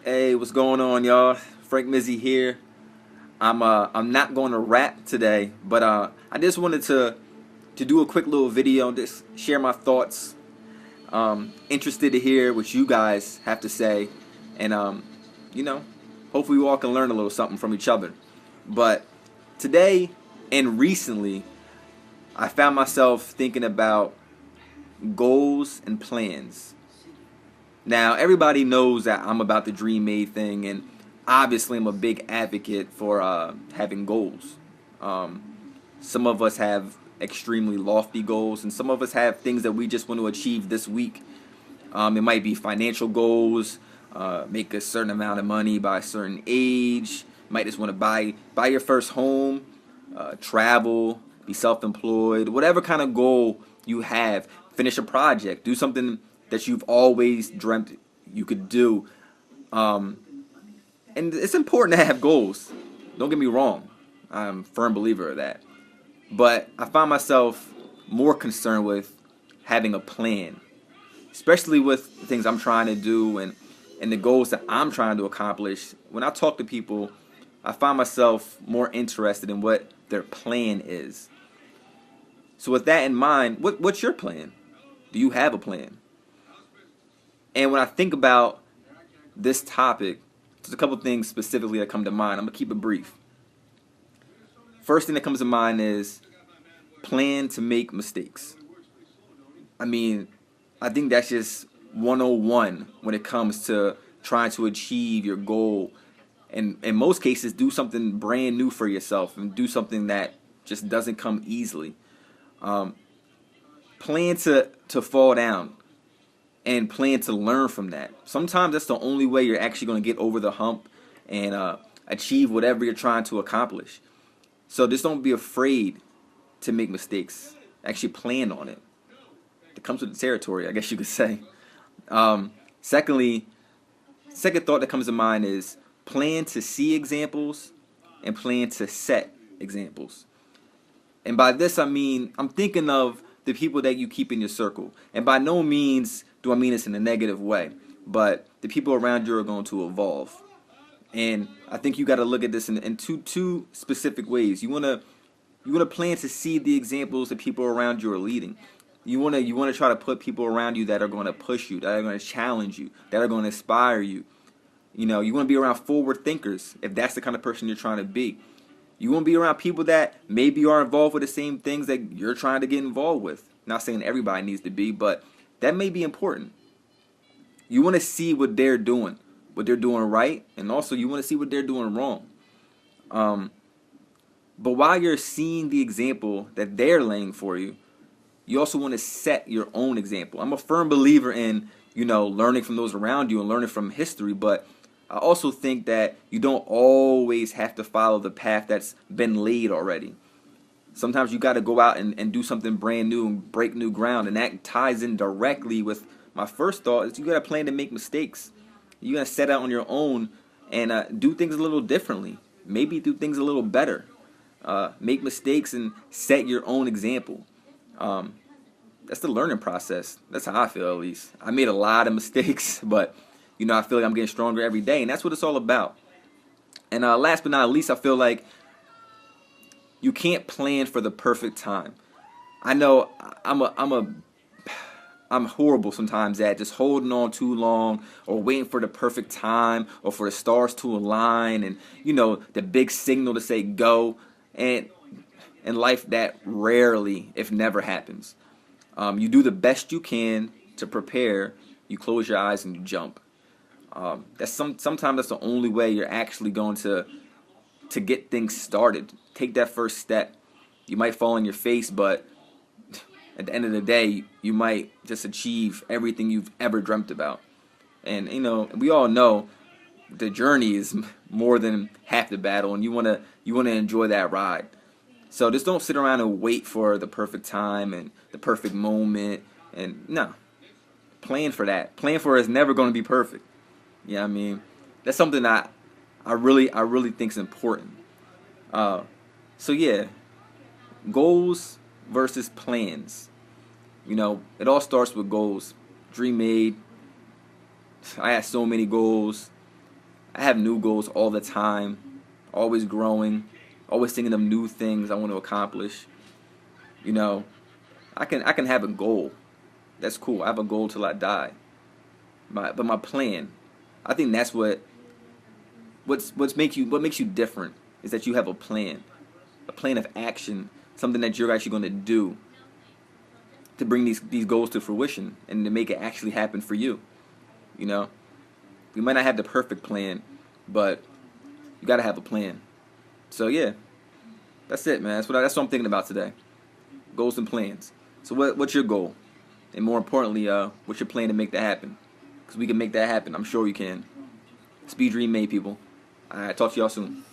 Hey, what's going on, y'all? Frank Mizzy here. I'm not going to rap today, but I just wanted to do a quick little video and just share my thoughts. Interested to hear what you guys have to say, and you know, hopefully we all can learn a little something from each other. But today and recently, I found myself thinking about goals and plans. Now, everybody knows that I'm about the dream made thing, and obviously, I'm a big advocate for having goals. Um, some of us have extremely lofty goals, and some of us have things that we just want to achieve this week. It might be financial goals, make a certain amount of money by a certain age. You might just want to buy your first home, travel, be self-employed, whatever kind of goal you have. Finish a project, do something that you've always dreamt you could do. Um, and it's important to have goals. Don't get me wrong. I'm a firm believer of that. But I find myself more concerned with having a plan, especially with the things I'm trying to do and the goals that I'm trying to accomplish. When I talk to people, I find myself more interested in what their plan is. So with that in mind, what's your plan? Do you have a plan? And when I think about this topic, there's a couple things specifically that come to mind. I'm gonna keep it brief. First thing that comes to mind is plan to make mistakes. I mean, I think that's just 101 when it comes to trying to achieve your goal. And in most cases, do something brand new for yourself and do something that just doesn't come easily. Um, Plan to fall down and plan to learn from that. Sometimes that's the only way you're actually going to get over the hump and achieve whatever you're trying to accomplish. So just don't be afraid to make mistakes. Actually plan on it. It comes with the territory, I guess you could say. Secondly, second thought that comes to mind is plan to see examples and plan to set examples. And by this I mean I'm thinking of the people that you keep in your circle. And by no means do I mean this in a negative way, but the people around you are going to evolve. And I think you got to look at this in two specific ways. You want to plan to see the examples that people around you are leading. You want to try to put people around you that are going to push you, that are going to challenge you, that are going to inspire you. You want to be around forward thinkers if that's the kind of person you're trying to be. You want to be around people that maybe are involved with the same things that you're trying to get involved with. Not saying everybody needs to be, but that may be important. You want to see what they're doing right, and also you want to see what they're doing wrong. Um, but while you're seeing the example that they're laying for you, you also want to set your own example. I'm a firm believer in, learning from those around you and learning from history, but I also think that you don't always have to follow the path that's been laid already. Sometimes you got to go out and do something brand new and break new ground, and that ties in directly with my first thought is you got to plan to make mistakes. You got to set out on your own and do things a little differently. Maybe do things a little better. Make mistakes and set your own example. Um, that's the learning process. That's how I feel, at least. I made a lot of mistakes, but I feel like I'm getting stronger every day, and that's what it's all about. And last but not least, I feel like you can't plan for the perfect time. I know I'm horrible sometimes at just holding on too long or waiting for the perfect time or for the stars to align and the big signal to say go. And in life, that rarely, if never, happens. You do the best you can to prepare. You close your eyes and you jump. Sometimes that's the only way you're actually going to get things started. Take that first step. You might fall on your face, but at the end of the day, you might just achieve everything you've ever dreamt about. And we all know the journey is more than half the battle, and you wanna enjoy that ride. So just don't sit around and wait for the perfect time and the perfect moment. And no, plan for that. Plan for it's never going to be perfect. Yeah, I mean, that's something that I really think is important. Uh, so yeah, goals versus plans. It all starts with goals. Dream made. I had so many goals. I have new goals all the time, always growing, always thinking of new things I want to accomplish. You know, I can have a goal. That's cool. I have a goal till I die. But my plan, I think that's what makes you different is that you have a plan of action, something that you're actually going to do to bring these goals to fruition and to make it actually happen for you. You know, you might not have the perfect plan, but you got to have a plan. So yeah, that's it, man. That's what I'm thinking about today. Goals and plans. So what's your goal? And more importantly, what's your plan to make that happen? Because we can make that happen. I'm sure we can. Speed Dream made, people. All right, talk to y'all soon.